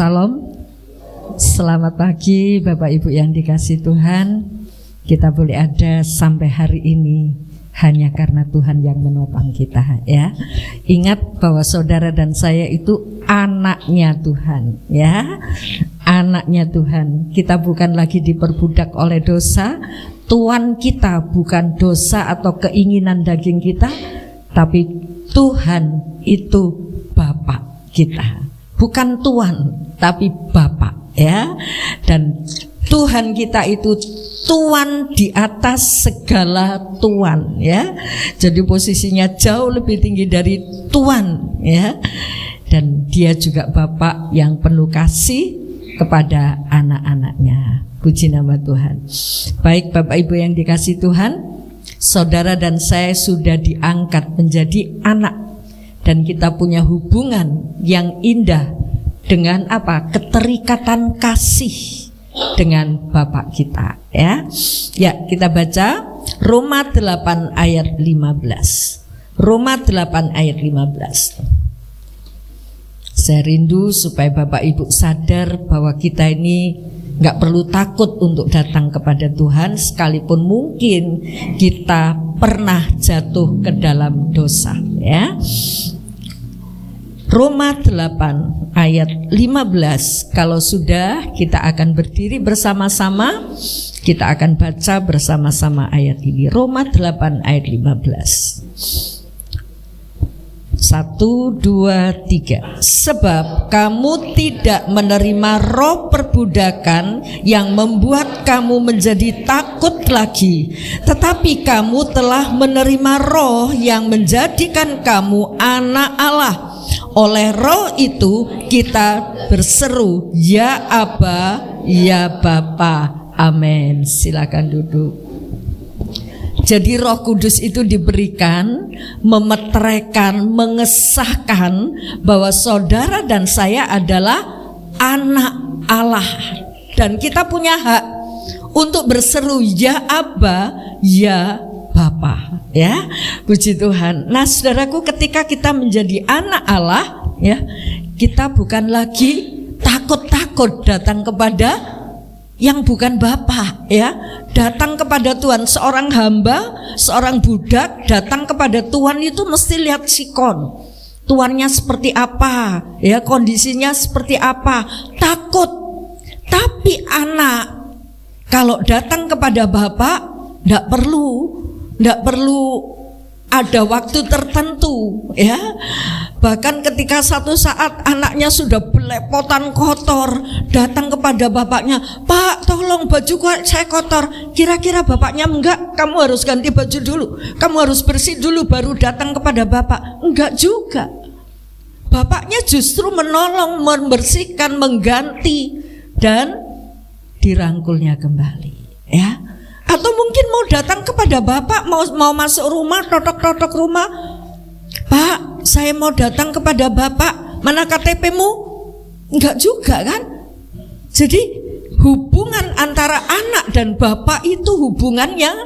Salam. Selamat pagi Bapak Ibu yang dikasihi Tuhan. Kita boleh ada sampai hari ini hanya karena Tuhan yang menopang kita, ya. Ingat bahwa saudara dan saya itu anaknya Tuhan, ya. Anaknya Tuhan. Kita bukan lagi diperbudak oleh dosa. Tuhan kita bukan dosa atau keinginan daging kita, tapi Tuhan itu Bapa kita. Bukan Tuhan, tapi Bapa, ya. Dan Tuhan kita itu Tuhan di atas segala Tuhan, ya. Jadi posisinya jauh lebih tinggi dari Tuhan, ya. Dan Dia juga Bapa yang penuh kasih kepada anak-anaknya. Puji nama Tuhan. Baik Bapak Ibu yang dikasihi Tuhan, saudara dan saya sudah diangkat menjadi anak. Dan kita punya hubungan yang indah dengan apa? Keterikatan kasih dengan Bapak kita, ya. Ya, kita baca Roma 8 ayat 15. Roma 8 ayat 15. Saya rindu supaya Bapak Ibu sadar bahwa kita ini gak perlu takut untuk datang kepada Tuhan, sekalipun mungkin kita pernah jatuh ke dalam dosa, ya. Roma 8 ayat 15. Kalau sudah, kita akan berdiri bersama-sama. Kita akan baca bersama-sama ayat ini. Roma 8 ayat 15. 1, 2, 3. Sebab kamu tidak menerima roh perbudakan yang membuat kamu menjadi takut lagi, tetapi kamu telah menerima roh yang menjadikan kamu anak Allah. Oleh roh itu kita berseru, ya Aba, ya Bapa. Amin. Silakan duduk. Jadi Roh Kudus itu diberikan memeteraikan, mengesahkan bahwa saudara dan saya adalah anak Allah. Dan kita punya hak untuk berseru, ya Aba, ya Bapa, ya. Puji Tuhan. Nah saudaraku, ketika kita menjadi anak Allah, ya, kita bukan lagi takut-takut datang kepada yang bukan Bapa, ya. Datang kepada Tuhan, seorang hamba, seorang budak datang kepada Tuhan itu mesti lihat sikon. Tuannya seperti apa, ya, kondisinya seperti apa, takut. Tapi anak kalau datang kepada Bapa enggak perlu ada waktu tertentu, ya. Bahkan ketika satu saat anaknya sudah belepotan kotor, datang kepada bapaknya, Pak tolong baju saya kotor. Kira-kira bapaknya enggak, kamu harus ganti baju dulu, kamu harus bersih dulu baru datang kepada bapak. Enggak juga. Bapaknya justru menolong, membersihkan, mengganti, dan dirangkulnya kembali, ya. Atau mungkin mau datang kepada bapak, mau masuk rumah, totok-totok rumah, Pak, saya mau datang kepada bapak, mana KTP-mu? Enggak juga kan? Jadi hubungan antara anak dan bapak itu hubungan yang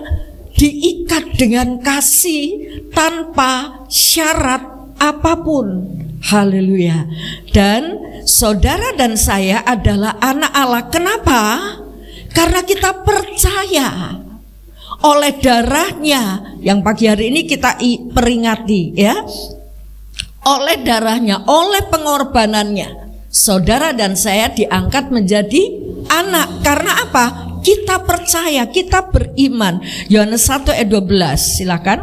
diikat dengan kasih tanpa syarat apapun. Haleluya. Dan saudara dan saya adalah anak Allah. Kenapa? Karena kita percaya oleh darahnya yang pagi hari ini kita peringati, ya. Oleh darahnya, oleh pengorbanannya, saudara dan saya diangkat menjadi anak. Karena apa? Kita percaya, kita beriman. Yohanes 1 ayat 12, silakan.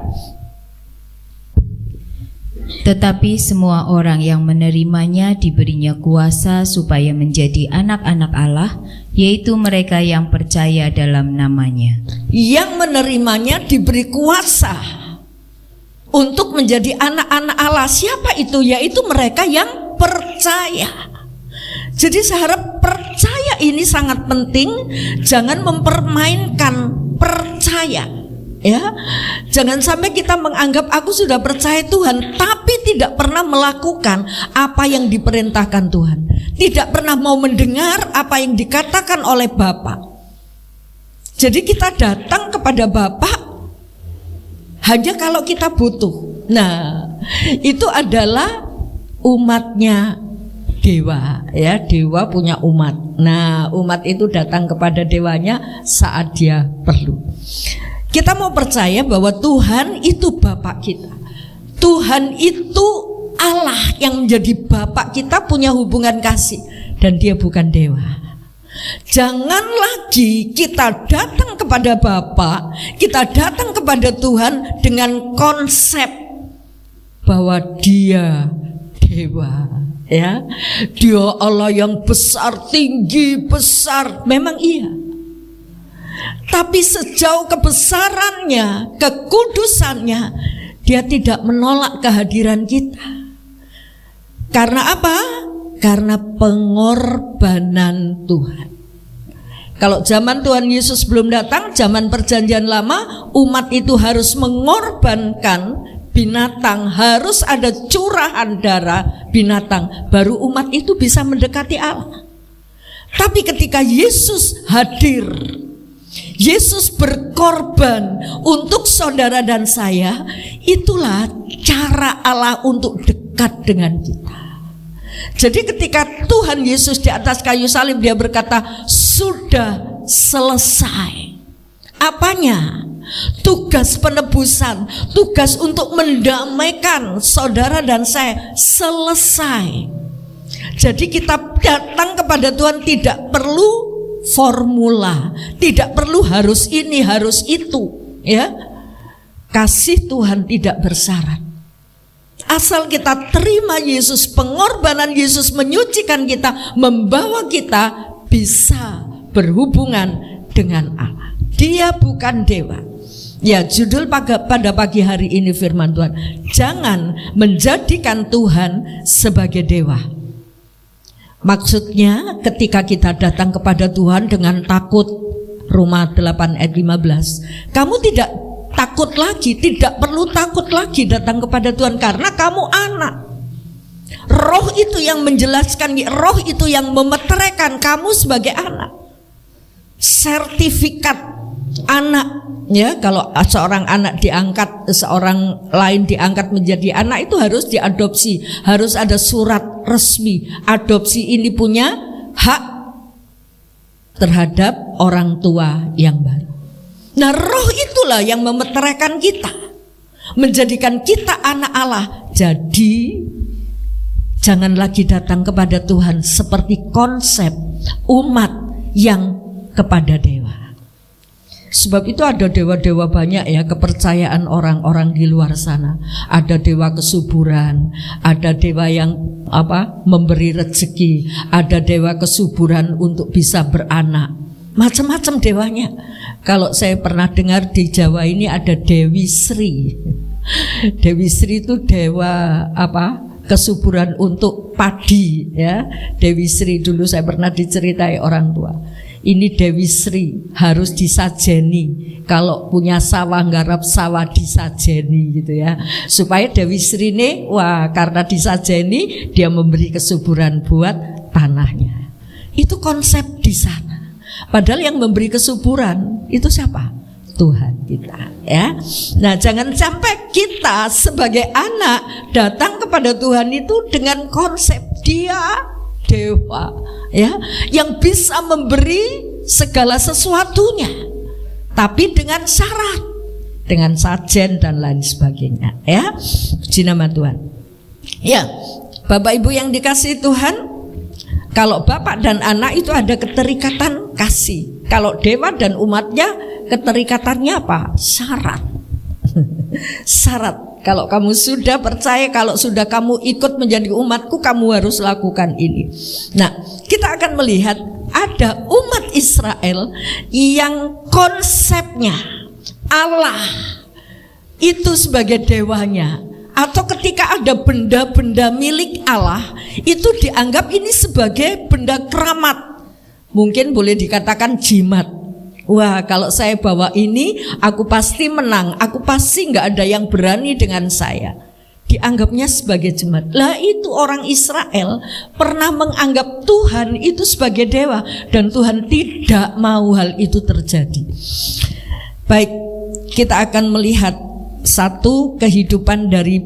Tetapi semua orang yang menerimanya diberinya kuasa supaya menjadi anak-anak Allah, yaitu mereka yang percaya dalam namanya. Yang menerimanya diberi kuasa untuk menjadi anak-anak Allah. Siapa itu? Yaitu mereka yang percaya. Jadi saya harap percaya ini sangat penting. Jangan mempermainkan percaya, ya. Jangan sampai kita menganggap aku sudah percaya Tuhan tapi tidak pernah melakukan apa yang diperintahkan Tuhan, tidak pernah mau mendengar apa yang dikatakan oleh Bapa. Jadi kita datang kepada Bapa hanya kalau kita butuh. Nah, itu adalah umatnya dewa, ya, dewa punya umat. Nah, umat itu datang kepada dewanya saat dia perlu. Kita mau percaya bahwa Tuhan itu Bapak kita. Tuhan itu Allah yang menjadi Bapak kita, punya hubungan kasih, dan dia bukan dewa. Jangan lagi kita datang kepada Bapa, kita datang kepada Tuhan dengan konsep bahwa dia dewa, ya. Dia Allah yang besar, tinggi, besar. Memang iya. Tapi sejauh kebesarannya, kekudusannya, dia tidak menolak kehadiran kita. Karena apa? Karena pengorbanan Tuhan. Kalau zaman Tuhan Yesus belum datang, zaman perjanjian lama, umat itu harus mengorbankan binatang, harus ada curahan darah binatang, baru umat itu bisa mendekati Allah. Tapi ketika Yesus hadir, Yesus berkorban untuk saudara dan saya, itulah cara Allah untuk dekat dengan kita. Jadi ketika Tuhan Yesus di atas kayu salib, dia berkata, sudah selesai. Apanya? Tugas penebusan, tugas untuk mendamaikan saudara dan saya selesai. Jadi kita datang kepada Tuhan tidak perlu formula, tidak perlu harus ini, harus itu, ya. Kasih Tuhan tidak bersyarat. Asal kita terima Yesus, pengorbanan Yesus menyucikan kita, membawa kita bisa berhubungan dengan Allah. Dia bukan dewa. Ya, judul pada pagi hari ini firman Tuhan, jangan menjadikan Tuhan sebagai dewa. Maksudnya ketika kita datang kepada Tuhan dengan takut, Roma 8 ayat 15, kamu tidak takut lagi, tidak perlu takut lagi datang kepada Tuhan karena kamu anak. Roh itu yang menjelaskan, roh itu yang memeteraikan kamu sebagai anak. Sertifikat anak, ya, kalau seorang anak diangkat, seorang lain diangkat menjadi anak, itu harus diadopsi, harus ada surat resmi adopsi. Ini punya hak terhadap orang tua yang baru. Nah, roh itulah yang memeteraikan kita, menjadikan kita anak Allah. Jadi jangan lagi datang kepada Tuhan seperti konsep umat yang kepada dewa. Sebab itu ada dewa-dewa banyak, ya, kepercayaan orang-orang di luar sana. Ada dewa kesuburan, ada dewa yang memberi rezeki, ada dewa kesuburan untuk bisa beranak. Macam-macam dewanya. Kalau saya pernah dengar di Jawa ini ada Dewi Sri. Dewi Sri itu dewa kesuburan untuk padi, ya. Dewi Sri dulu saya pernah diceritai orang tua. Ini Dewi Sri harus disajeni. Kalau punya sawah, nggarap sawah disajeni gitu, ya. Supaya Dewi Sri ini, karena disajeni dia memberi kesuburan buat tanahnya. Itu konsep di sana. Padahal yang memberi kesuburan itu siapa? Tuhan kita, ya. Nah, jangan sampai kita sebagai anak datang kepada Tuhan itu dengan konsep dia dewa, ya, yang bisa memberi segala sesuatunya, tapi dengan syarat, dengan sajen dan lain sebagainya, ya. Puji nama Tuhan. Ya, Bapak Ibu yang dikasihi Tuhan, kalau Bapak dan anak itu ada keterikatan kasih. Kalau dewa dan umatnya keterikatannya apa? Syarat. Syarat. Kalau kamu sudah percaya, kalau sudah kamu ikut menjadi umatku, kamu harus lakukan ini. Nah, kita akan melihat ada umat Israel yang konsepnya Allah itu sebagai dewanya. Atau ketika ada benda-benda milik Allah, itu dianggap ini sebagai benda keramat. Mungkin boleh dikatakan jimat. Wah, kalau saya bawa ini, aku pasti menang, aku pasti gak ada yang berani dengan saya. Dianggapnya sebagai jimat. Lah, itu orang Israel pernah menganggap Tuhan itu sebagai dewa, dan Tuhan tidak mau hal itu terjadi. Baik, kita akan melihat satu kehidupan dari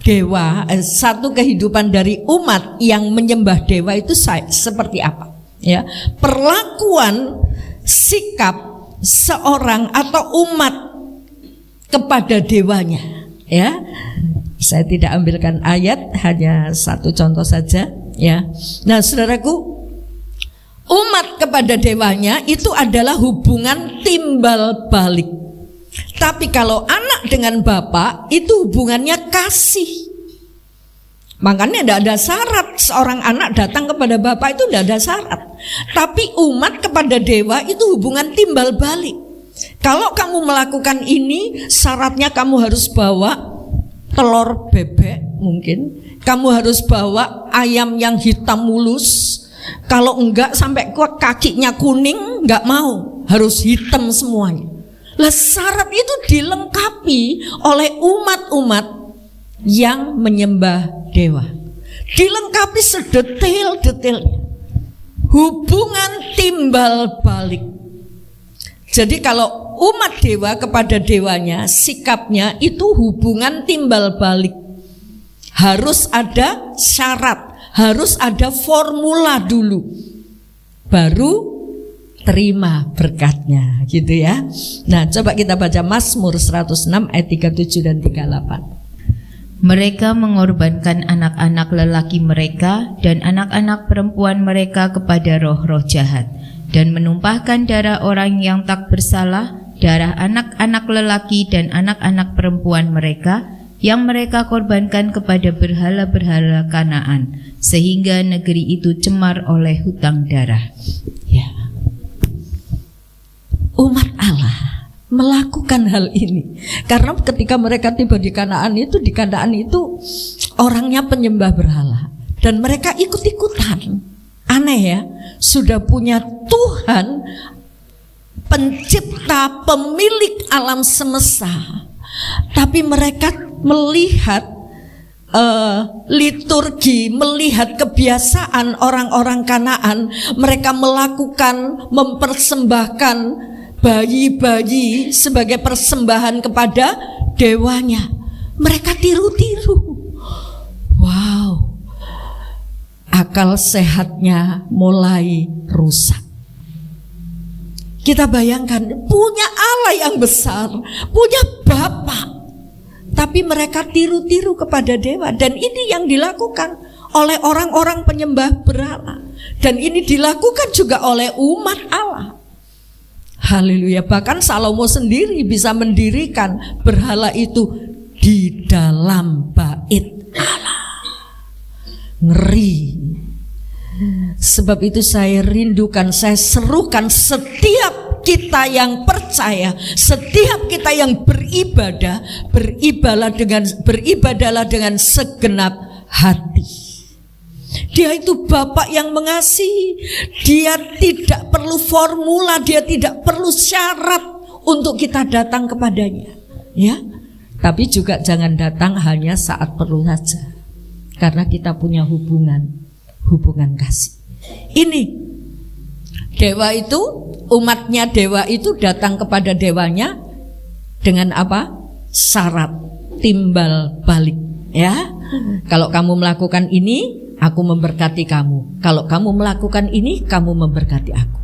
dewa, satu kehidupan dari umat yang menyembah dewa itu seperti apa? Ya, perlakuan sikap seorang atau umat kepada dewanya. Ya, saya tidak ambilkan ayat, hanya satu contoh saja. Ya, nah saudaraku, umat kepada dewanya itu adalah hubungan timbal balik. Tapi kalau anak dengan bapak itu hubungannya kasih. Makanya tidak ada syarat seorang anak datang kepada bapak, itu tidak ada syarat. Tapi umat kepada dewa itu hubungan timbal balik. Kalau kamu melakukan ini, syaratnya kamu harus bawa telur bebek mungkin. Kamu harus bawa ayam yang hitam mulus. Kalau enggak sampai kakinya kuning, enggak mau, harus hitam semuanya. Lah syarat itu dilengkapi oleh umat-umat yang menyembah dewa. Dilengkapi sedetail-detailnya. Hubungan timbal balik. Jadi kalau umat dewa kepada dewanya, sikapnya itu hubungan timbal balik. Harus ada syarat, harus ada formula dulu, baru terima berkatnya, gitu ya. Nah, coba kita baca Mazmur 106 ayat 37 dan 38. Mereka mengorbankan anak-anak lelaki mereka dan anak-anak perempuan mereka kepada roh-roh jahat, dan menumpahkan darah orang yang tak bersalah, darah anak-anak lelaki dan anak-anak perempuan mereka yang mereka korbankan kepada berhala-berhala Kanaan, sehingga negeri itu cemar oleh hutang darah. Ya. Umat Allah melakukan hal ini karena ketika mereka tiba di Kanaan itu orangnya penyembah berhala dan mereka ikut-ikutan. Aneh ya, sudah punya Tuhan pencipta, pemilik alam semesta, tapi mereka melihat liturgi, melihat kebiasaan orang-orang Kanaan. Mereka melakukan, mempersembahkan bayi-bayi sebagai persembahan kepada dewanya. Mereka tiru-tiru. Wow, akal sehatnya mulai rusak. Kita bayangkan, punya Allah yang besar, punya Bapa, tapi mereka tiru-tiru kepada dewa. Dan ini yang dilakukan oleh orang-orang penyembah berhala, dan ini dilakukan juga oleh umat Allah. Haleluya. Bahkan Salomo sendiri bisa mendirikan berhala itu di dalam bait Allah. Ngeri. Sebab itu saya rindukan, saya serukan setiap kita yang percaya, setiap kita yang beribadah, beribadahlah dengan segenap hati. Dia itu Bapak yang mengasihi. Dia tidak perlu formula, dia tidak perlu syarat untuk kita datang kepadanya, ya. Tapi juga jangan datang hanya saat perlu saja, karena kita punya hubungan kasih. Ini dewa itu, umatnya dewa itu datang kepada dewanya dengan apa? Syarat timbal balik, ya. Kalau kamu melakukan ini, aku memberkati kamu. Kalau kamu melakukan ini, kamu memberkati aku.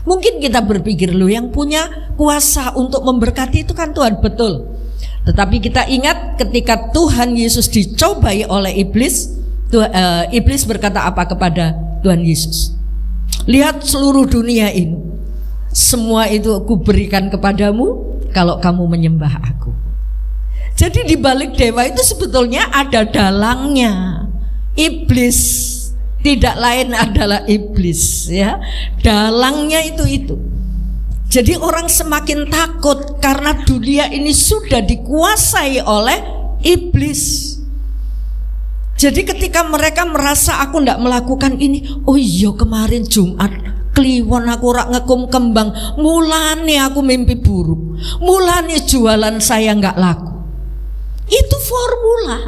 Mungkin kita berpikir, loh, yang punya kuasa untuk memberkati itu kan Tuhan, betul. Tetapi kita ingat ketika Tuhan Yesus dicobai oleh iblis, iblis berkata apa kepada Tuhan Yesus? Lihat seluruh dunia ini, semua itu aku berikan kepadamu kalau kamu menyembah aku. Jadi di balik dewa itu sebetulnya ada dalangnya. Iblis, tidak lain adalah iblis, ya. Dalangnya itu. Jadi orang semakin takut karena dunia ini sudah dikuasai oleh iblis. Jadi ketika mereka merasa aku tidak melakukan ini, oh iya kemarin Jumat kliwon aku rak ngekum kembang, mulane aku mimpi buruk, mulane jualan saya nggak laku. Itu formula,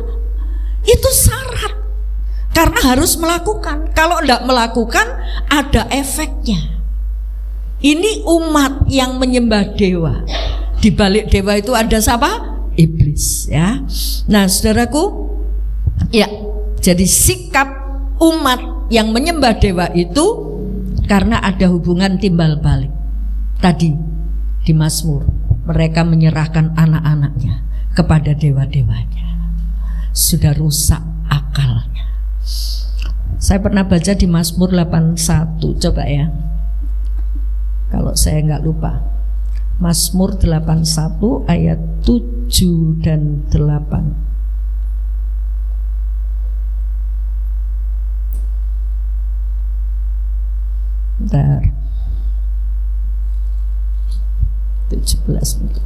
itu syarat. Karena harus melakukan. Kalau tidak melakukan, ada efeknya. Ini umat yang menyembah dewa. Di balik dewa itu ada siapa? Iblis, ya. Nah, saudaraku, Ya, jadi sikap umat yang menyembah dewa itu karena ada hubungan timbal balik. Tadi di Mazmur, mereka menyerahkan anak-anaknya kepada dewa-dewanya. Sudah rusak akalnya. Saya pernah baca di Mazmur 81, coba ya, kalau saya nggak lupa, Mazmur 81 ayat 7 dan 8. Bentar, 17 menit.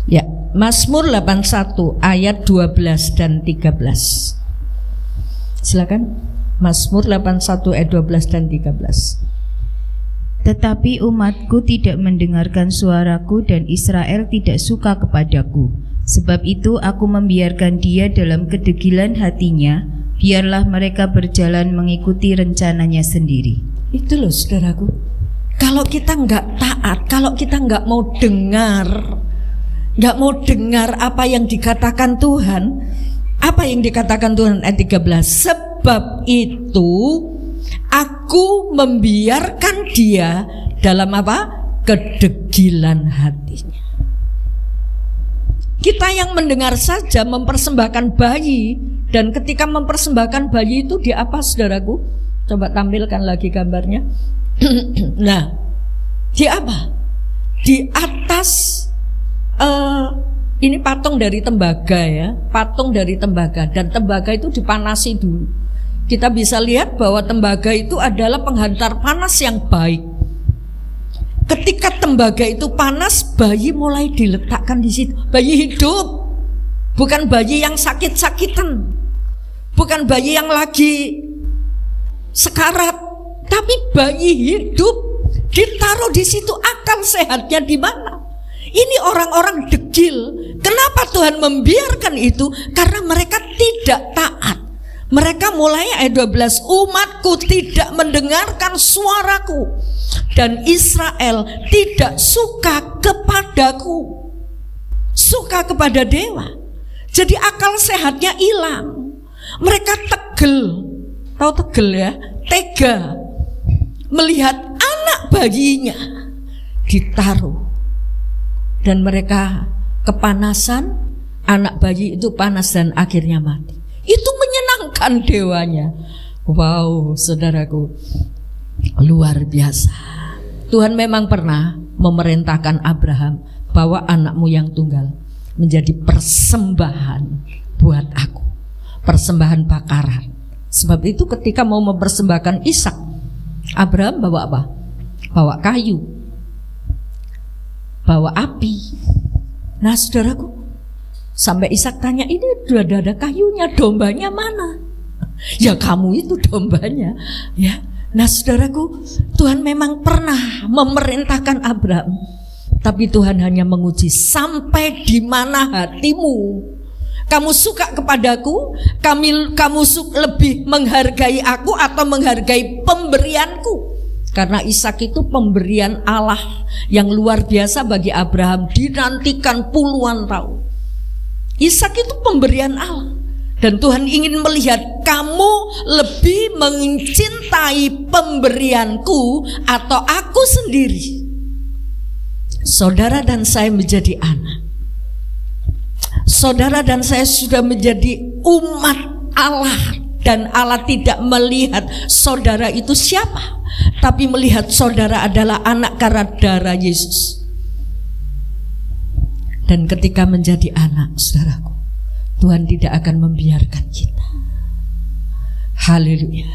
Ya, Mazmur 81 ayat 12 dan 13. Silakan. Mazmur 81 ayat 12 dan 13. Tetapi umatku tidak mendengarkan suaraku dan Israel tidak suka kepadaku. Sebab itu aku membiarkan dia dalam kedegilan hatinya. Biarlah mereka berjalan mengikuti rencananya sendiri. Itu loh saudaraku. Kalau kita nggak taat, kalau kita nggak mau dengar apa yang dikatakan Tuhan. Apa yang dikatakan Tuhan ayat 13? Sebab itu aku membiarkan dia dalam apa? Kedegilan hatinya. Kita yang mendengar saja mempersembahkan bayi, dan ketika mempersembahkan bayi itu di apa saudaraku? Coba tampilkan lagi gambarnya. Nah, di apa? Di atas ini patung dari tembaga ya, patung dari tembaga, dan tembaga itu dipanasi dulu. Kita bisa lihat bahwa tembaga itu adalah penghantar panas yang baik. Ketika tembaga itu panas, bayi mulai diletakkan di situ. Bayi hidup, bukan bayi yang sakit-sakitan, bukan bayi yang lagi sekarat, tapi bayi hidup ditaruh di situ. Akal sehatnya di mana? Ini orang-orang degil. Kenapa Tuhan membiarkan itu? Karena mereka tidak taat. Mereka mulai ayat 12, umatku tidak mendengarkan suaraku dan Israel tidak suka kepadaku. Suka kepada dewa. Jadi akal sehatnya hilang. Mereka tegel. Tahu tegel ya? Tega melihat anak bayinya ditaruh. Dan mereka kepanasan, anak bayi itu panas dan akhirnya mati. Itu menyenangkan dewanya. Wow, saudaraku, luar biasa. Tuhan memang pernah memerintahkan Abraham, bawa anakmu yang tunggal menjadi persembahan buat aku, persembahan bakaran. Sebab itu ketika mau mempersembahkan Ishak, Abraham bawa apa? Bawa kayu, bawa api. Nah saudaraku, sampai Ishak tanya, ini sudah ada kayunya, dombanya mana? Ya kamu itu dombanya ya. Nah saudaraku, Tuhan memang pernah memerintahkan Abraham, tapi Tuhan hanya menguji sampai di mana hatimu. Kamu suka kepadaku, kamu lebih menghargai aku atau menghargai pemberianku? Karena Ishak itu pemberian Allah yang luar biasa bagi Abraham, dinantikan puluhan tahun. Ishak itu pemberian Allah, dan Tuhan ingin melihat kamu lebih mencintai pemberianku atau aku sendiri. Saudara dan saya menjadi anak. Saudara dan saya sudah menjadi umat Allah, dan Allah tidak melihat saudara itu siapa, tapi melihat saudara adalah anak karena darah Yesus. Dan ketika menjadi anak, saudaraku, Tuhan tidak akan membiarkan kita. Haleluya.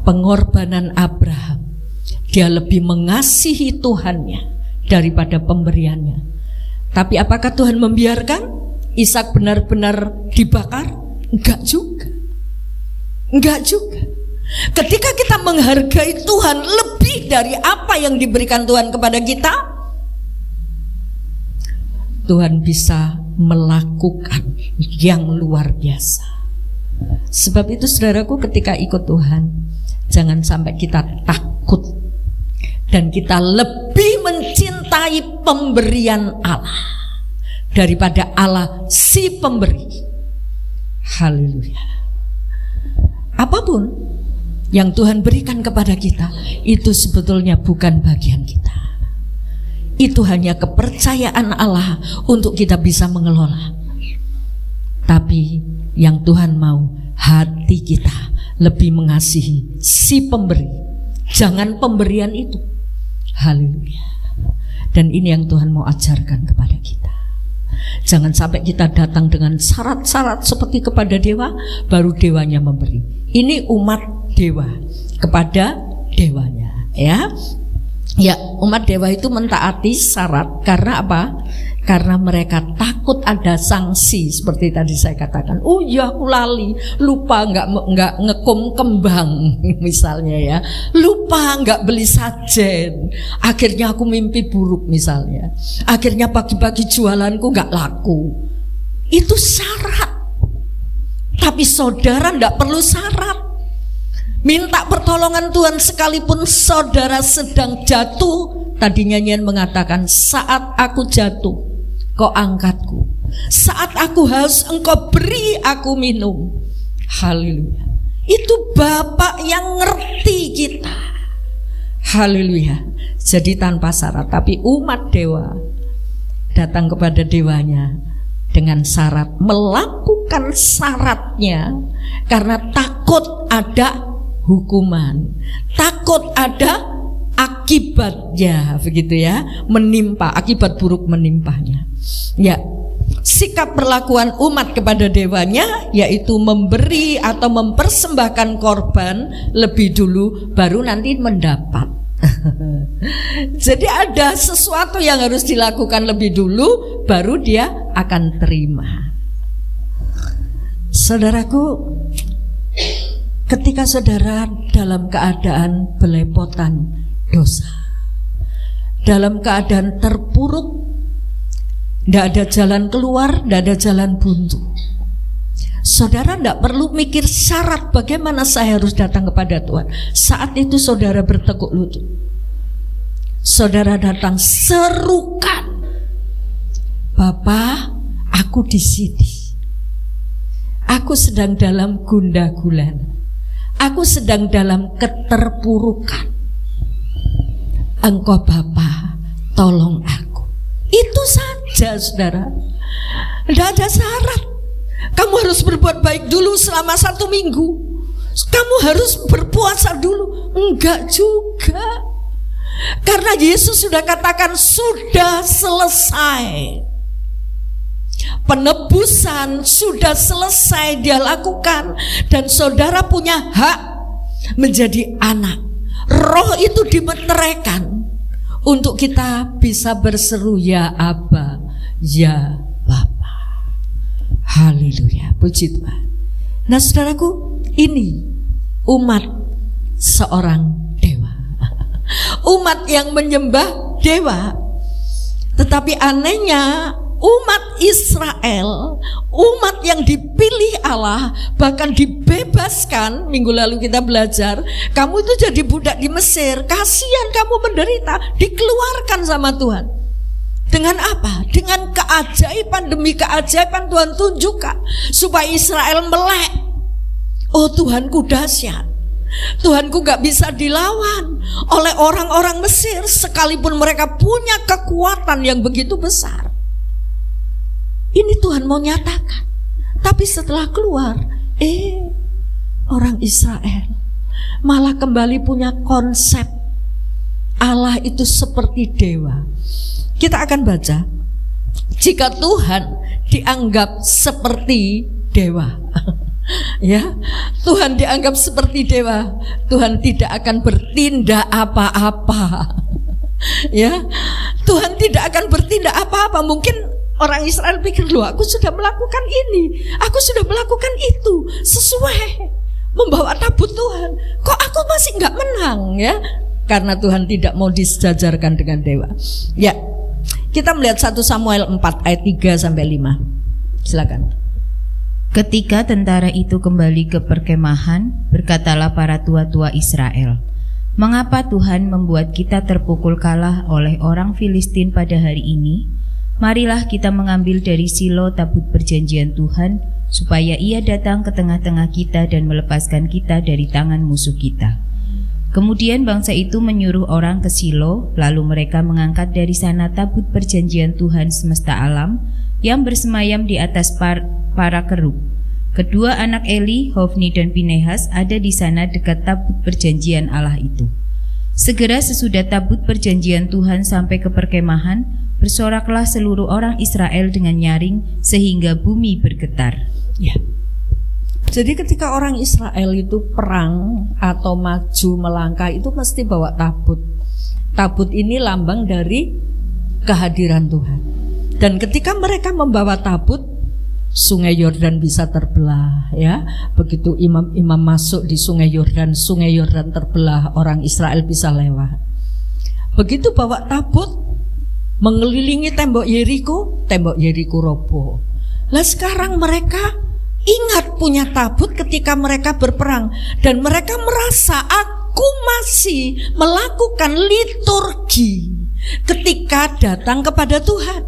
Pengorbanan Abraham, dia lebih mengasihi Tuhannya daripada pemberiannya. Tapi apakah Tuhan membiarkan Ishak benar-benar dibakar? Enggak juga. Enggak juga. Ketika kita menghargai Tuhan lebih dari apa yang diberikan Tuhan kepada kita, Tuhan bisa melakukan yang luar biasa. Sebab itu saudaraku, ketika ikut Tuhan, jangan sampai kita takut dan kita lebih mencintai pemberian Allah daripada Allah si pemberi. Haleluya. Apapun yang Tuhan berikan kepada kita, itu sebetulnya bukan bagian kita. Itu hanya kepercayaan Allah untuk kita bisa mengelola. Tapi yang Tuhan mau, hati kita lebih mengasihi si pemberi, jangan pemberian itu. Haleluya. Dan ini yang Tuhan mau ajarkan kepada kita. Jangan sampai kita datang dengan syarat-syarat seperti kepada dewa, baru dewanya memberi. Ini umat dewa kepada dewanya, ya. Ya, umat dewa itu mentaati syarat karena apa? Karena mereka takut ada sanksi, seperti tadi saya katakan. Oh ya, aku lali, lupa nggak ngekom kembang misalnya ya, lupa nggak beli sajen, akhirnya aku mimpi buruk misalnya, akhirnya pagi-pagi jualanku nggak laku. Itu syarat. Tapi saudara nggak perlu syarat. Minta pertolongan Tuhan sekalipun saudara sedang jatuh. Tadi nyanyian mengatakan, saat aku jatuh, kau angkatku. Saat aku haus, engkau beri aku minum. Haleluya. Itu Bapak yang ngerti kita. Haleluya. Jadi tanpa syarat. Tapi umat dewa datang kepada dewanya dengan syarat, melakukan syaratnya karena takut ada hukuman, takut ada akibatnya, begitu ya, menimpa, akibat buruk menimpanya. Ya, sikap perlakuan umat kepada dewanya yaitu memberi atau mempersembahkan korban lebih dulu, baru nanti mendapat. Jadi ada sesuatu yang harus dilakukan lebih dulu, baru dia akan terima. Saudaraku, ketika saudara dalam keadaan belepotan dosa, dalam keadaan terpuruk, tidak ada jalan keluar, tidak ada jalan buntu, saudara tidak perlu mikir syarat bagaimana saya harus datang kepada Tuhan. Saat itu saudara bertekuk lutut, saudara datang serukan, Bapa, aku di sini, aku sedang dalam gundah gulana, aku sedang dalam keterpurukan. Engkau Bapa, tolong aku. Itu saja saudara. Tidak ada syarat. Kamu harus berbuat baik dulu selama 1 minggu. Kamu harus berpuasa dulu. Enggak juga. Karena Yesus sudah katakan sudah selesai. Penebusan sudah selesai dia lakukan. Dan saudara punya hak menjadi anak. Roh itu dimeteraikan untuk kita bisa berseru ya Aba, ya Bapa. Haleluya, puji Tuhan. Nah saudaraku, ini umat seorang dewa, umat yang menyembah dewa. Tetapi anehnya umat Israel, umat yang dipilih Allah, bahkan dibebaskan. Minggu lalu kita belajar, kamu itu jadi budak di Mesir, kasihan kamu menderita, dikeluarkan sama Tuhan. Dengan apa? Dengan keajaiban demi keajaiban Tuhan tunjukkan supaya Israel melek. Oh Tuhanku dahsyat, Tuhanku gak bisa dilawan oleh orang-orang Mesir, sekalipun mereka punya kekuatan yang begitu besar. Ini Tuhan mau nyatakan. Tapi setelah keluar, orang Israel malah kembali punya konsep Allah itu seperti dewa. Kita akan baca, jika Tuhan dianggap seperti dewa, ya, Tuhan dianggap seperti dewa, Tuhan tidak akan bertindak apa-apa. Ya, Tuhan tidak akan bertindak apa-apa. Mungkin orang Israel pikir, loh aku sudah melakukan ini, aku sudah melakukan itu, sesuai membawa tabut Tuhan, kok aku masih gak menang ya? Karena Tuhan tidak mau disejajarkan dengan dewa. Ya, kita melihat 1 Samuel 4 ayat 3-5. Silakan. Ketika tentara itu kembali ke perkemahan, berkatalah para tua-tua Israel, Mengapa Tuhan membuat kita terpukul kalah oleh orang Filistin pada hari ini? Marilah kita mengambil dari Silo tabut perjanjian Tuhan, supaya ia datang ke tengah-tengah kita dan melepaskan kita dari tangan musuh kita. Kemudian bangsa itu menyuruh orang ke Silo, lalu mereka mengangkat dari sana tabut perjanjian Tuhan semesta alam yang bersemayam di atas para kerub. Kedua anak Eli, Hofni dan Pinehas ada di sana dekat tabut perjanjian Allah itu. Segera sesudah tabut perjanjian Tuhan sampai ke perkemahan, bersoraklah seluruh orang Israel dengan nyaring sehingga bumi bergetar. Ya. Jadi ketika orang Israel itu perang atau maju melangkah itu mesti bawa tabut. Tabut ini lambang dari kehadiran Tuhan. Dan ketika mereka membawa tabut, Sungai Yordan bisa terbelah, ya. Begitu imam-imam masuk di Sungai Yordan terbelah, orang Israel bisa lewat. Begitu bawa tabut mengelilingi tembok Yeriko roboh. Lah sekarang mereka ingat punya tabut ketika mereka berperang, dan mereka merasa aku masih melakukan liturgi ketika datang kepada Tuhan,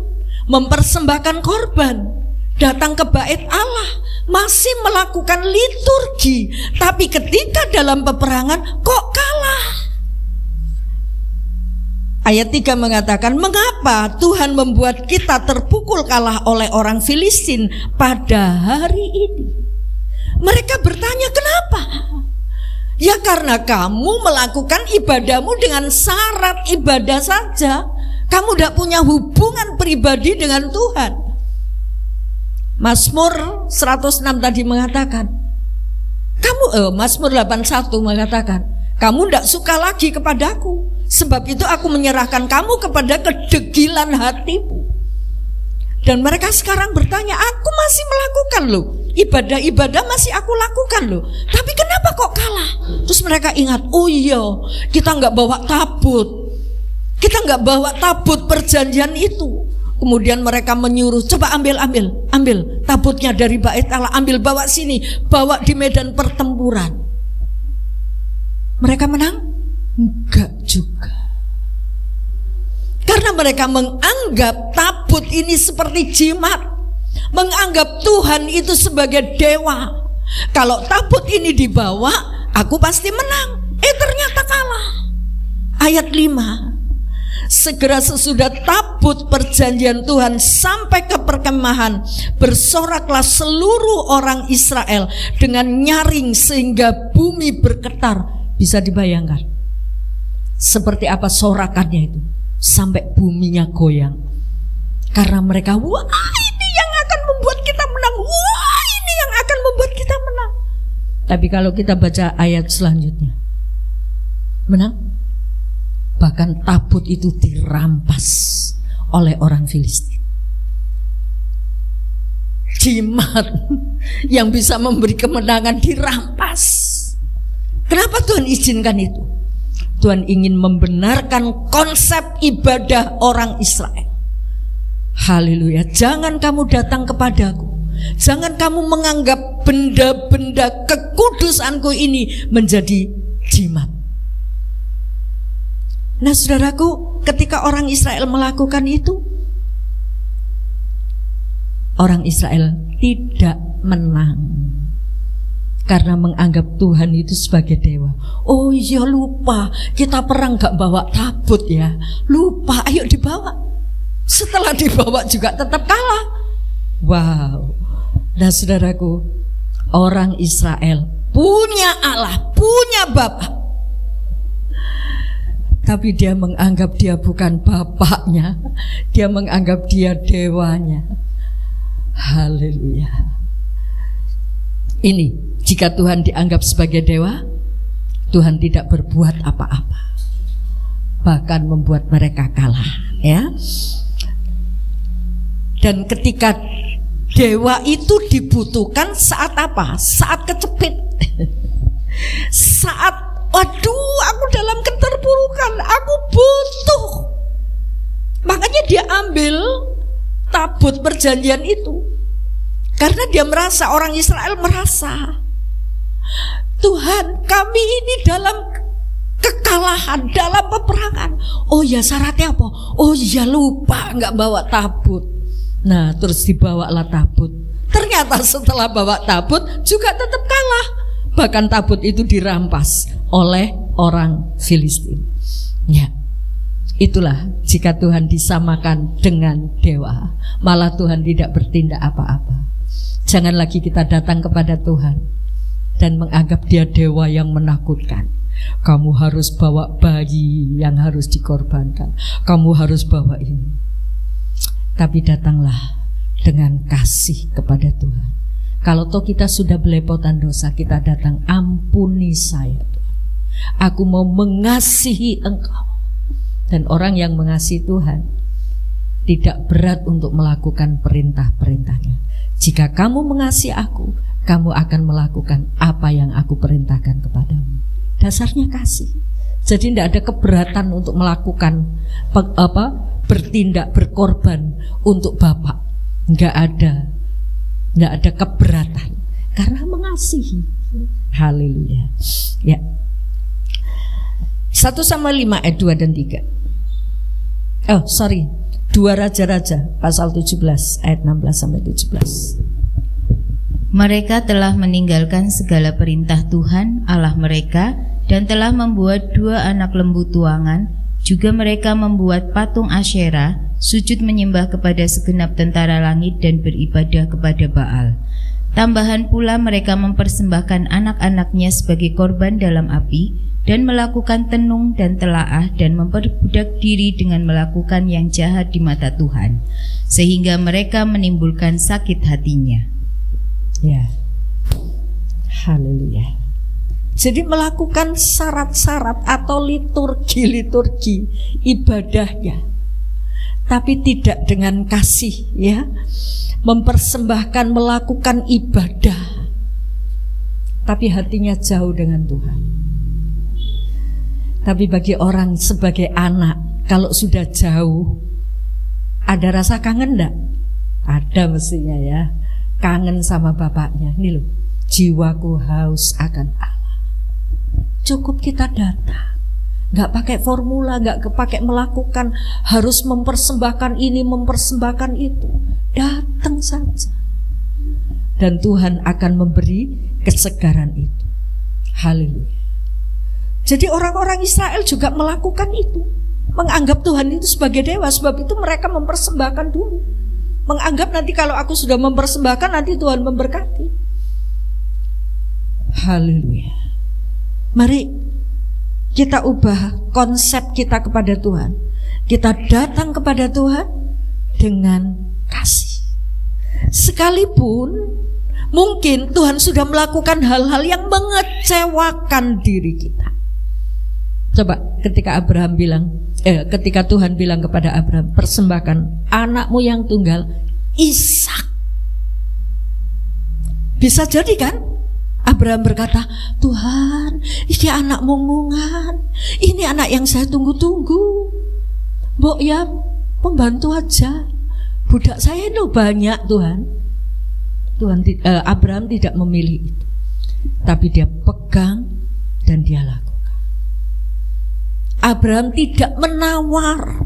mempersembahkan korban, datang ke bait Allah, masih melakukan liturgi. Tapi ketika dalam peperangan kok kalah. Ayat 3 mengatakan, mengapa Tuhan membuat kita terpukul kalah oleh orang Filistin pada hari ini? Mereka bertanya, kenapa? Ya karena kamu melakukan ibadahmu dengan syarat ibadah saja. Kamu tidak punya hubungan pribadi dengan Tuhan. Mazmur 106 tadi mengatakan, Mazmur 81 mengatakan, kamu tidak suka lagi kepadaku, sebab itu aku menyerahkan kamu kepada kedegilan hatimu. Dan mereka sekarang bertanya, aku masih melakukan loh, ibadah-ibadah masih aku lakukan loh, tapi kenapa kok kalah? Terus mereka ingat, oh iya, kita nggak bawa tabut, kita nggak bawa tabut perjanjian itu. Kemudian mereka menyuruh, coba ambil tabutnya dari bait Allah, ambil bawa sini, bawa di medan pertempuran. Mereka menang? Enggak juga. Karena mereka menganggap tabut ini seperti jimat, menganggap Tuhan itu sebagai dewa. Kalau tabut ini dibawa, aku pasti menang. Ternyata kalah. Ayat 5. Segera sesudah tabut perjanjian Tuhan sampai ke perkemahan, bersoraklah seluruh orang Israel dengan nyaring sehingga bumi bergetar. Bisa dibayangkan seperti apa sorakannya itu, sampai buminya goyang. Karena mereka, wah ini yang akan membuat kita menang, wah ini yang akan membuat kita menang. Tapi kalau kita baca ayat selanjutnya, menang. Bahkan tabut itu dirampas oleh orang Filistin. Jimat yang bisa memberi kemenangan dirampas. Kenapa Tuhan izinkan itu? Tuhan ingin membenarkan konsep ibadah orang Israel. Haleluya. Jangan kamu datang kepadaku, jangan kamu menganggap benda-benda kekudusanku ini menjadi jimat. Nah saudaraku, ketika orang Israel melakukan itu, orang Israel tidak menang karena menganggap Tuhan itu sebagai dewa. Oh iya, lupa, kita perang gak bawa tabut ya, lupa, ayo dibawa. Setelah dibawa juga tetap kalah. Wow. Nah saudaraku, orang Israel punya Allah, punya Bapa, tapi dia menganggap dia bukan bapaknya, dia menganggap dia dewanya. Haleluya. Ini jika Tuhan dianggap sebagai dewa, Tuhan tidak berbuat apa-apa, bahkan membuat mereka kalah, ya. Dan ketika dewa itu dibutuhkan saat apa? Saat kecepit. Saat waduh, aku dalam keterpurukan, aku butuh. Makanya dia ambil tabut perjanjian itu, karena dia merasa, orang Israel merasa, Tuhan, kami ini dalam kekalahan dalam peperangan. Oh ya, syaratnya apa? Oh ya, lupa nggak bawa tabut. Nah, terus dibawalah tabut. Ternyata setelah bawa tabut juga tetap kalah. Bahkan tabut itu dirampas oleh orang Filistin. Ya, itulah jika Tuhan disamakan dengan dewa, malah Tuhan tidak bertindak apa-apa. Jangan lagi kita datang kepada Tuhan dan menganggap dia dewa yang menakutkan. Kamu harus bawa bayi yang harus dikorbankan, kamu harus bawa ini. Tapi datanglah dengan kasih kepada Tuhan. Kalau toh kita sudah belepotan dosa, kita datang, ampuni saya Tuhan, aku mau mengasihi Engkau. Dan orang yang mengasihi Tuhan tidak berat untuk melakukan perintah-perintahnya. Jika kamu mengasihi aku, kamu akan melakukan apa yang aku perintahkan kepadamu. Dasarnya kasih. Jadi tidak ada keberatan untuk melakukan bertindak, berkorban untuk Bapak. Enggak ada keberatan karena mengasihi. Haleluya. Ya. 1 Samuel 5 ayat 2 dan 3. 2 Raja-Raja pasal 17 ayat 16 sampai 17. Mereka telah meninggalkan segala perintah Tuhan Allah mereka dan telah membuat 2 anak lembu tuangan. Juga mereka membuat patung Asyera, sujud menyembah kepada segenap tentara langit dan beribadah kepada Baal. Tambahan pula mereka mempersembahkan anak-anaknya sebagai korban dalam api dan melakukan tenung dan telaah dan memperbudak diri dengan melakukan yang jahat di mata Tuhan, sehingga mereka menimbulkan sakit hatinya. Ya, haleluya. Jadi melakukan syarat-syarat atau liturgi ibadahnya, tapi tidak dengan kasih, ya. Mempersembahkan, melakukan ibadah, tapi hatinya jauh dengan Tuhan. Tapi bagi orang sebagai anak, kalau sudah jauh, ada rasa kangen enggak? Ada mestinya, ya. Kangen sama bapaknya. Ini loh, jiwaku haus akan Allah. Cukup kita datang, nggak pakai formula, nggak pakai melakukan harus mempersembahkan ini, mempersembahkan itu. Datang saja, dan Tuhan akan memberi kesegaran itu. Haleluya. Jadi orang-orang Israel juga melakukan itu, menganggap Tuhan itu sebagai dewa. Sebab itu mereka mempersembahkan dulu, menganggap nanti kalau aku sudah mempersembahkan, nanti Tuhan memberkati. Haleluya. Mari kita ubah konsep kita kepada Tuhan. Kita datang kepada Tuhan dengan kasih. Sekalipun mungkin Tuhan sudah melakukan hal-hal yang mengecewakan diri kita. Coba ketika ketika Tuhan bilang kepada Abraham, persembahkan anakmu yang tunggal, Ishak. Bisa jadi kan? Abraham berkata, Tuhan, ini anak munggungan, ini anak yang saya tunggu-tunggu. Mbok ya pembantu aja, budak saya itu banyak Tuhan. Abraham tidak memilih itu, tapi dia pegang dan dia lakukan. Abraham tidak menawar,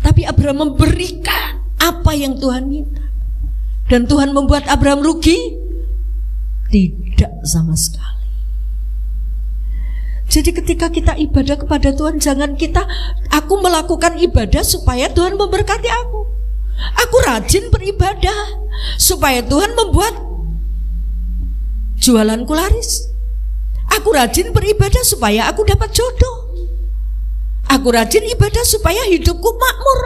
tapi Abraham memberikan apa yang Tuhan minta. Dan Tuhan membuat Abraham rugi? Tidak sama sekali. Jadi ketika kita ibadah kepada Tuhan, jangan aku melakukan ibadah supaya Tuhan memberkati aku. Aku rajin beribadah supaya Tuhan membuat jualanku laris. Aku rajin beribadah supaya aku dapat jodoh. Aku rajin ibadah supaya hidupku makmur.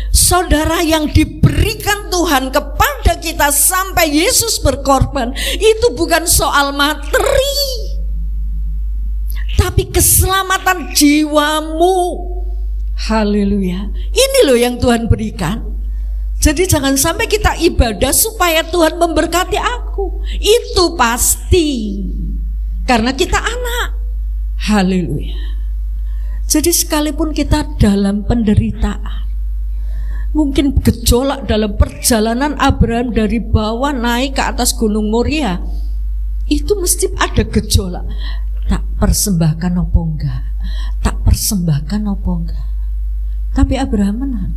Saudara, yang diberikan Tuhan kepada kita sampai Yesus berkorban, itu bukan soal materi, tapi keselamatan jiwamu. Haleluya. Ini loh yang Tuhan berikan. Jadi jangan sampai kita ibadah supaya Tuhan memberkati aku. Itu pasti, karena kita anak. Haleluya. Jadi sekalipun kita dalam penderitaan, mungkin gejolak dalam perjalanan Abraham dari bawah naik ke atas Gunung Moria, itu mesti ada gejolak. tak persembahkan apa enggak, tak persembahkan apa enggak. Tapi Abraham menang.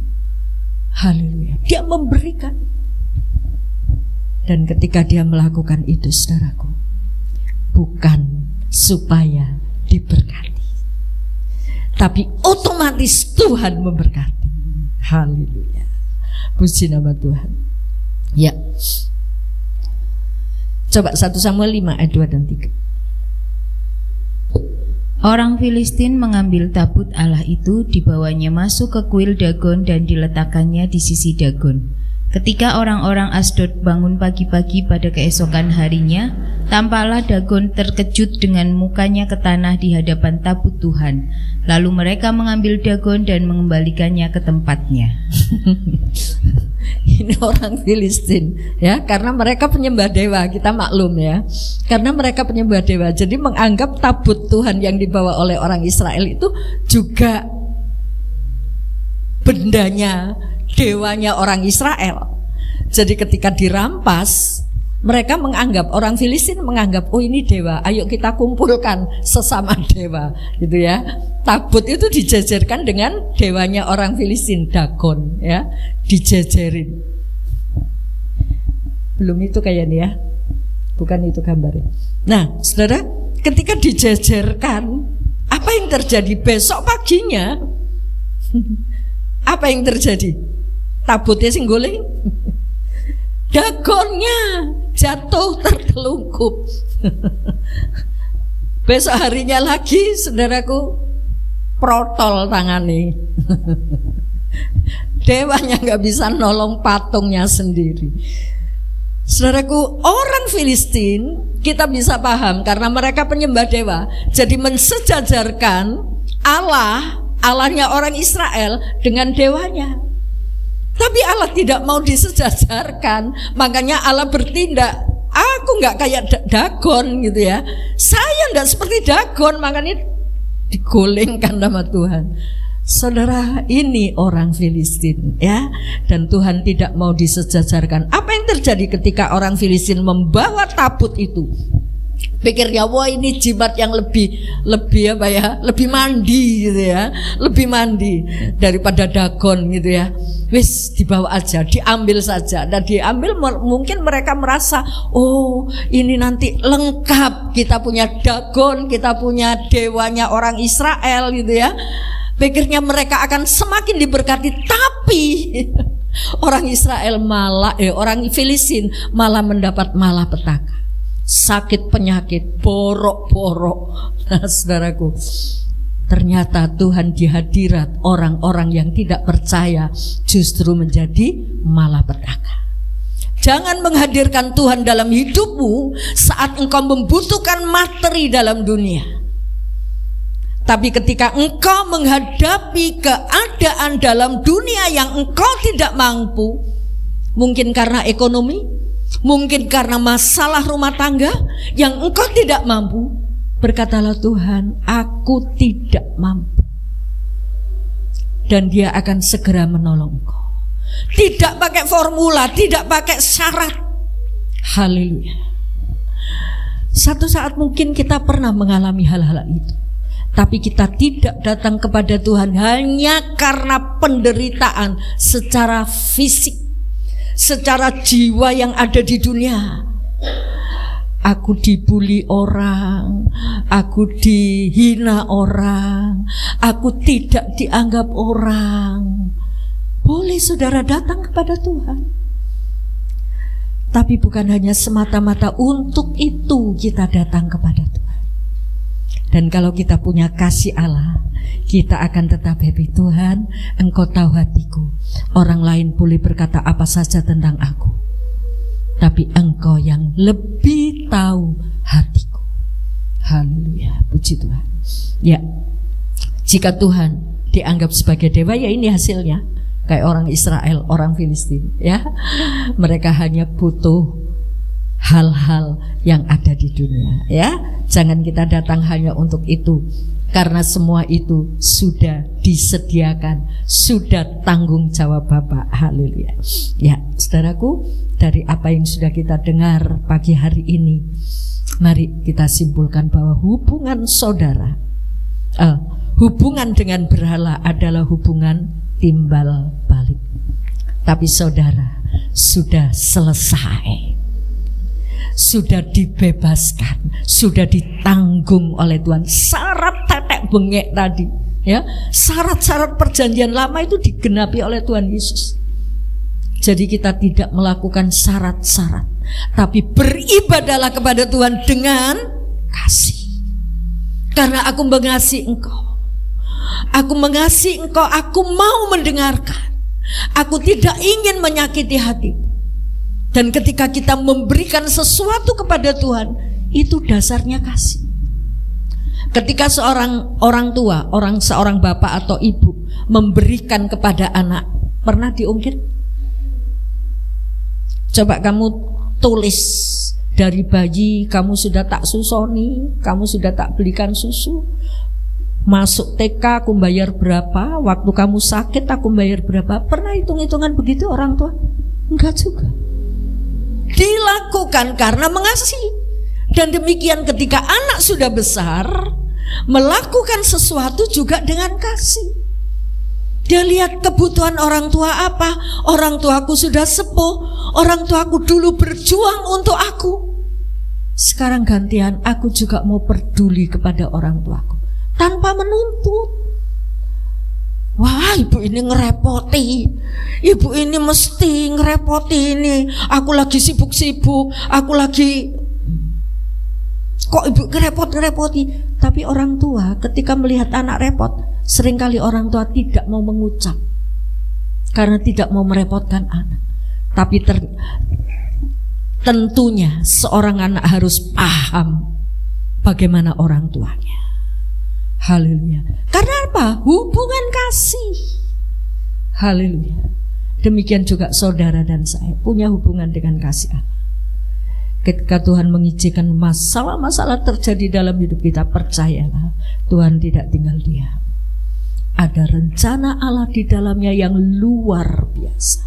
Haleluya. Dia memberikan. Dan ketika dia melakukan itu, saudaraku, bukan supaya diberkati, tapi otomatis Tuhan memberkati. Haleluya. Puji nama Tuhan. Ya. Coba 1 Samuel 5 ayat 2 dan 3. Orang Filistin mengambil tabut Allah itu, dibawanya masuk ke kuil Dagon dan diletakkannya di sisi Dagon. Ketika orang-orang Asdod bangun pagi-pagi pada keesokan harinya, tampaklah Dagon terkejut dengan mukanya ke tanah di hadapan tabut Tuhan. Lalu mereka mengambil Dagon dan mengembalikannya ke tempatnya. Ini orang Filistin, ya, karena mereka penyembah dewa, kita maklum ya. Karena mereka penyembah dewa, jadi menganggap tabut Tuhan yang dibawa oleh orang Israel itu juga bendanya, dewanya orang Israel. Jadi ketika dirampas, mereka menganggap, orang Filistin menganggap, oh ini dewa, ayo kita kumpulkan sesama dewa, gitu ya. Tabut itu dijajarkan dengan dewanya orang Filistin, Dagon, ya, dijajarin. Belum itu kayaknya ya, bukan itu gambarnya. Nah, saudara, ketika dijajarkan, apa yang terjadi besok paginya? Apa yang terjadi? Tabutnya singguling, Dagonnya jatuh tertelungkup. Besok harinya lagi, saudaraku, protol tangani. Dewanya gak bisa nolong patungnya sendiri. Saudaraku, orang Filistin kita bisa paham karena mereka penyembah dewa. Jadi mensejajarkan Allahnya orang Israel dengan dewanya. Tapi Allah tidak mau disejajarkan, makanya Allah bertindak. Aku nggak kayak Dagon gitu ya. Saya nggak seperti Dagon, makanya digolengkan nama Tuhan. Saudara, ini orang Filistin ya, dan Tuhan tidak mau disejajarkan. Apa yang terjadi ketika orang Filistin membawa tabut itu? Pikirnya, wah ini jimat yang lebih apa ya, lebih mandi gitu ya, lebih mandi daripada Dagon gitu ya. Wis dibawa aja, diambil saja. Dan diambil mungkin mereka merasa, oh ini nanti lengkap, kita punya Dagon, kita punya dewanya orang Israel gitu ya. Pikirnya mereka akan semakin diberkati, tapi orang Israel orang Filistin malah mendapat malapetaka. Sakit penyakit, borok-borok. Nah, saudaraku, ternyata Tuhan di hadirat orang-orang yang tidak percaya justru menjadi malapetaka. Jangan menghadirkan Tuhan dalam hidupmu saat engkau membutuhkan materi dalam dunia. Tapi ketika engkau menghadapi keadaan dalam dunia yang engkau tidak mampu, mungkin karena ekonomi, mungkin karena masalah rumah tangga yang engkau tidak mampu, berkatalah Tuhan, aku tidak mampu. Dan Dia akan segera menolong engkau. Tidak pakai formula, tidak pakai syarat. Haleluya. Satu saat mungkin kita pernah mengalami hal-hal itu, tapi kita tidak datang kepada Tuhan hanya karena penderitaan secara fisik, secara jiwa yang ada di dunia. Aku dibully orang, aku dihina orang, aku tidak dianggap orang. Boleh saudara datang kepada Tuhan, tapi bukan hanya semata-mata untuk itu kita datang kepada Tuhan. Dan kalau kita punya kasih Allah, kita akan tetap happy. Tuhan, Engkau tahu hatiku. Orang lain boleh berkata apa saja tentang aku, tapi Engkau yang lebih tahu hatiku. Haleluya, puji Tuhan. Ya, jika Tuhan dianggap sebagai dewa, ya ini hasilnya. Kayak orang Israel, orang Filistin ya. Mereka hanya butuh hal-hal yang ada di dunia ya. Jangan kita datang hanya untuk itu, karena semua itu sudah disediakan, sudah tanggung jawab Bapa. Haleluya. Ya, saudaraku, dari apa yang sudah kita dengar pagi hari ini, Mari kita simpulkan bahwa hubungan saudara, hubungan dengan berhala adalah hubungan timbal balik. Tapi saudara sudah selesai, sudah dibebaskan, sudah ditanggung oleh Tuhan. Syarat tetek bengek tadi, ya, syarat-syarat perjanjian lama itu digenapi oleh Tuhan Yesus. Jadi kita tidak melakukan syarat-syarat, tapi beribadahlah kepada Tuhan dengan kasih. Karena aku mengasihi engkau, aku mengasihi engkau, aku mau mendengarkan, aku tidak ingin menyakiti hatimu. Dan ketika kita memberikan sesuatu kepada Tuhan, itu dasarnya kasih. Ketika seorang orang tua, seorang bapak atau ibu memberikan kepada anak, pernah diungkit? Coba kamu tulis, dari bayi kamu sudah tak susoni, kamu sudah tak belikan susu. Masuk TK aku bayar berapa, waktu kamu sakit aku bayar berapa. Pernah hitung-hitungan begitu orang tua? Enggak juga. Dilakukan karena mengasihi. Dan demikian ketika anak sudah besar, melakukan sesuatu juga dengan kasih. Dia lihat kebutuhan orang tua apa. Orang tuaku sudah sepuh, orang tuaku dulu berjuang untuk aku. Sekarang gantian aku juga mau peduli kepada orang tuaku, tanpa menuntut. Wah, ibu ini ngerepoti, ibu ini mesti ngerepoti ini. Aku lagi sibuk-sibuk, aku lagi, kok ibu ngerepoti. Tapi orang tua ketika melihat anak repot, seringkali orang tua tidak mau mengucap karena tidak mau merepotkan anak. Tapi tentunya seorang anak harus paham bagaimana orang tuanya. Haleluya. Karena apa? Hubungan kasih. Haleluya. Demikian juga saudara dan saya punya hubungan dengan kasih Allah. Ketika Tuhan mengizinkan masalah-masalah terjadi dalam hidup kita, percayalah Tuhan tidak tinggal diam. Ada rencana Allah di dalamnya yang luar biasa.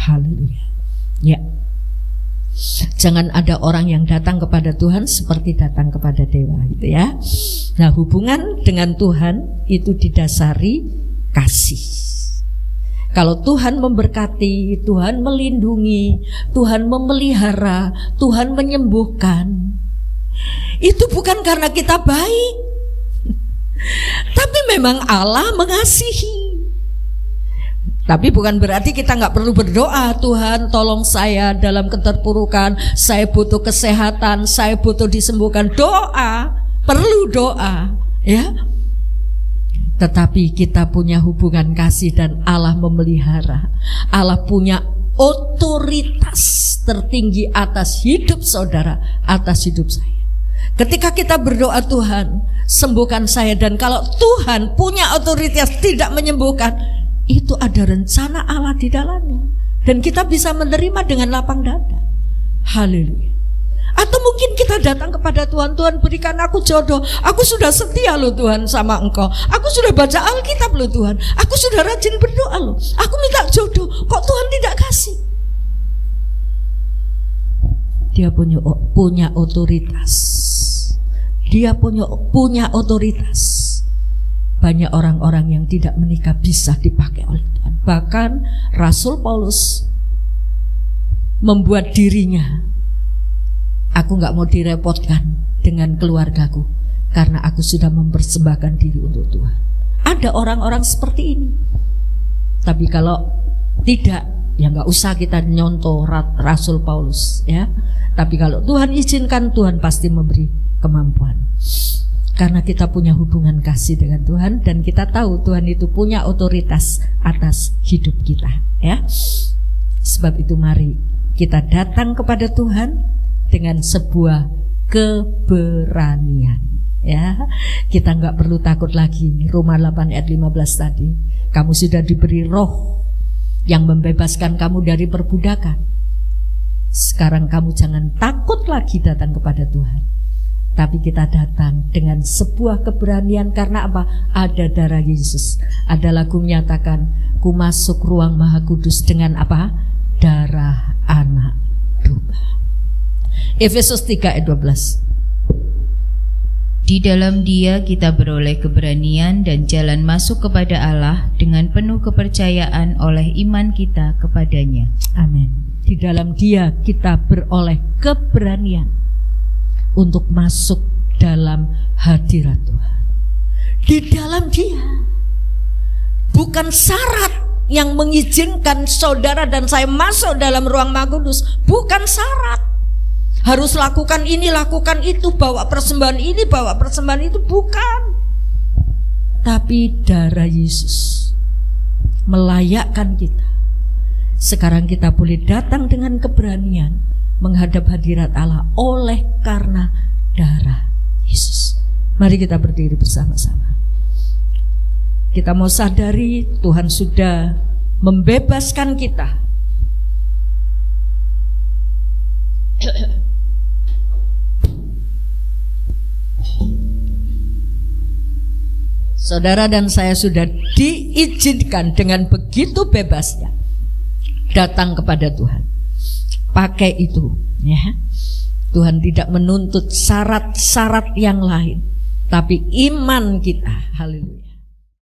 Haleluya. Ya. Jangan ada orang yang datang kepada Tuhan seperti datang kepada dewa, gitu ya. Nah, hubungan dengan Tuhan itu didasari kasih. Kalau Tuhan memberkati, Tuhan melindungi, Tuhan memelihara, Tuhan menyembuhkan, itu bukan karena kita baik, tapi memang Allah mengasihi. Tapi bukan berarti kita nggak perlu berdoa, Tuhan tolong saya dalam keterpurukan, saya butuh kesehatan, saya butuh disembuhkan. Doa, perlu doa, ya. Tetapi kita punya hubungan kasih dan Allah memelihara. Allah punya otoritas tertinggi atas hidup saudara, atas hidup saya. Ketika kita berdoa, Tuhan sembuhkan saya, dan kalau Tuhan punya otoritas tidak menyembuhkan, itu ada rencana Allah di dalamnya, dan kita bisa menerima dengan lapang dada. Haleluya. Atau mungkin kita datang kepada Tuhan, Tuhan berikan aku jodoh, aku sudah setia loh Tuhan sama engkau, aku sudah baca Alkitab loh Tuhan, aku sudah rajin berdoa loh, aku minta jodoh, kok Tuhan tidak kasih? Dia punya otoritas. Dia punya otoritas. Banyak orang-orang yang tidak menikah bisa dipakai oleh Tuhan. Bahkan Rasul Paulus membuat dirinya, aku gak mau direpotkan dengan keluargaku karena aku sudah mempersembahkan diri untuk Tuhan. Ada orang-orang seperti ini. Tapi kalau tidak, ya gak usah kita nyontoh Rasul Paulus, ya. Tapi kalau Tuhan izinkan, Tuhan pasti memberi kemampuan. Karena kita punya hubungan kasih dengan Tuhan, dan kita tahu Tuhan itu punya otoritas atas hidup kita, ya. Sebab itu mari kita datang kepada Tuhan dengan sebuah keberanian, ya. Kita nggak perlu takut lagi. Roma 8 ayat 15 tadi, kamu sudah diberi roh yang membebaskan kamu dari perbudakan. Sekarang kamu jangan takut lagi datang kepada Tuhan, tapi kita datang dengan sebuah keberanian. Karena apa? Ada darah Yesus. Ada lagu menyatakan, ku masuk ruang Maha Kudus dengan apa? Darah anak domba. Efesus 3 ayat 12. Di dalam Dia kita beroleh keberanian dan jalan masuk kepada Allah dengan penuh kepercayaan oleh iman kita kepadanya. Amin. Di dalam Dia kita beroleh keberanian untuk masuk dalam hadirat Tuhan. Di dalam Dia. Bukan syarat yang mengizinkan saudara dan saya masuk dalam ruang Maha Kudus. Bukan syarat. Harus lakukan ini, lakukan itu, bawa persembahan ini, bawa persembahan itu. Bukan. Tapi darah Yesus melayakkan kita. Sekarang kita boleh datang dengan keberanian menghadap hadirat Allah oleh karena darah Yesus. Mari kita berdiri bersama-sama. Kita mau sadari Tuhan sudah membebaskan kita. Saudara dan saya sudah diizinkan dengan begitu bebasnya datang kepada Tuhan. Pakai itu, ya. Tuhan tidak menuntut syarat-syarat yang lain, tapi iman kita. Haleluya.